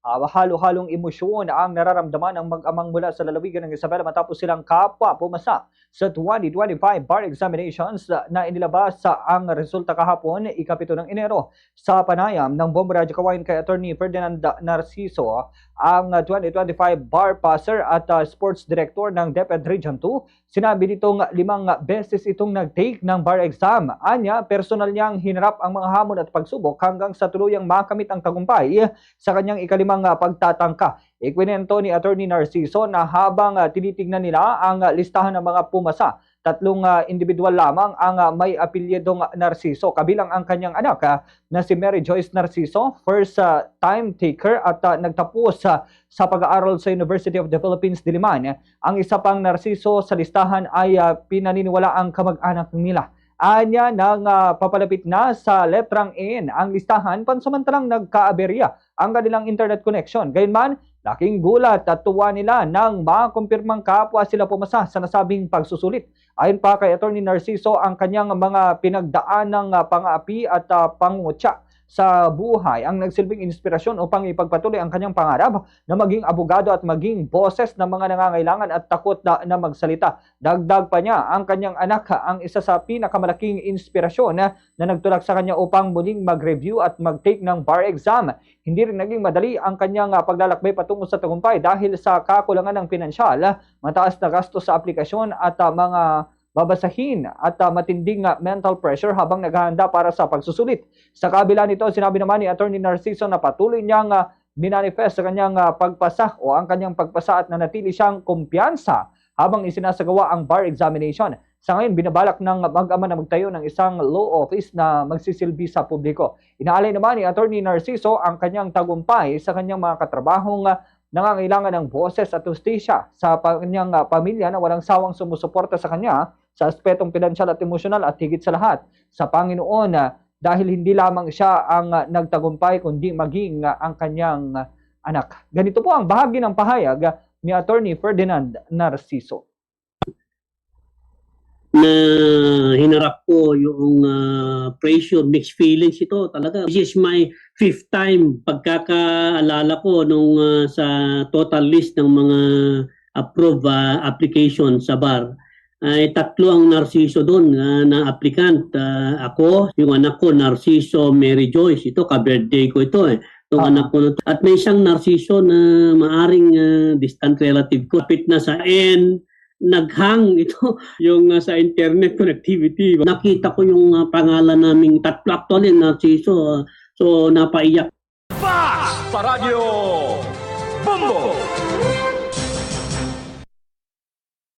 Halo-halong emosyon ang nararamdaman ng mag-amang mula sa lalawigan ng Isabela matapos silang kapwa pumasa sa 2025 bar examinations na inilabas sa ang resulta kahapon, ikapito ng Enero. Sa panayam ng Bomba Radyo Kawain kay Attorney Ferdinand Narciso, ang 2025 bar passer at sports director ng DepEd Region 2, sinabi nitong 5 beses itong nag-take ng bar exam. Anya, personal niyang hinarap ang mga hamon at pagsubok hanggang sa tuluyang makamit ang tagumpay sa kanyang ikalimang pagtatangka. Ikwinento ni Attorney Narciso na habang tinitignan nila ang listahan ng mga pumasa, 3 individual lamang ang may apelyidong Narciso, kabilang ang kanyang anak na si Mary Joyce Narciso, first time taker at nagtapos sa pag-aaral sa University of the Philippines, Diliman. Ang isa pang Narciso sa listahan ay pinaniniwala ang kamag-anak nila. Anya nang papalapit na sa letrang N ang listahan, pansamantalang nagkaaberya ang kanilang internet connection. Gayunman, laking gulat at tuwa nila nang makumpirmang kapwa sila pumasa sa nasabing pagsusulit. Ayon pa kay Attorney Narciso, ang kanyang mga pinagdaan ng pang-aapi at pangutya sa buhay ang nagsilbing inspirasyon upang ipagpatuloy ang kanyang pangarap na maging abogado at maging boses ng mga nangangailangan at takot na magsalita. Dagdag pa niya, ang kanyang anak ang isa sa pinakamalaking inspirasyon na nagtulak sa kanya upang muling mag-review at mag-take ng bar exam. Hindi rin naging madali ang kanyang paglalakbay patungo sa tagumpay dahil sa kakulangan ng pinansyal, mataas na gasto sa aplikasyon at mga babasahin at matinding mental pressure habang naghahanda para sa pagsusulit. Sa kabila nito, sinabi naman ni Attorney Narciso na patuloy niyang minanifest sa kanyang pagpasa o ang kanyang pagpasa at nanatili siyang kumpiyansa habang isinasagawa ang bar examination. Sa ngayon, binabalak ng mag-ama na magtayo ng isang law office na magsisilbi sa publiko. Inaalay naman ni Attorney Narciso ang kanyang tagumpay sa kanyang mga katrabahong nangangailangan ng boses at justisya sa kanyang pamilya na walang sawang sumusuporta sa kanya sa aspetong pinansyal at emosyonal at higit sa lahat sa Panginoon dahil hindi lamang siya ang nagtagumpay kundi maging ang kanyang anak. Ganito po ang bahagi ng pahayag ni Attorney Ferdinand Narciso. Na hinarap ko yung pressure, mixed feelings ito talaga. This is my 5th time pagkakaalala ko nung sa total list ng mga approved application sa bar. Ay 3 ang Narciso doon na applicant. Ako, yung anak ko, Narciso Mary Joyce. Ito, ka-birthday ko ito eh. Itong anak ko. At may isang Narciso na maaring distant relative ko. Kapit na sa N, naghang ito yung sa internet connectivity. Nakita ko yung pangalan naming 3 actually, Narciso. So, napaiyak. Fast sa radyo, Bombo!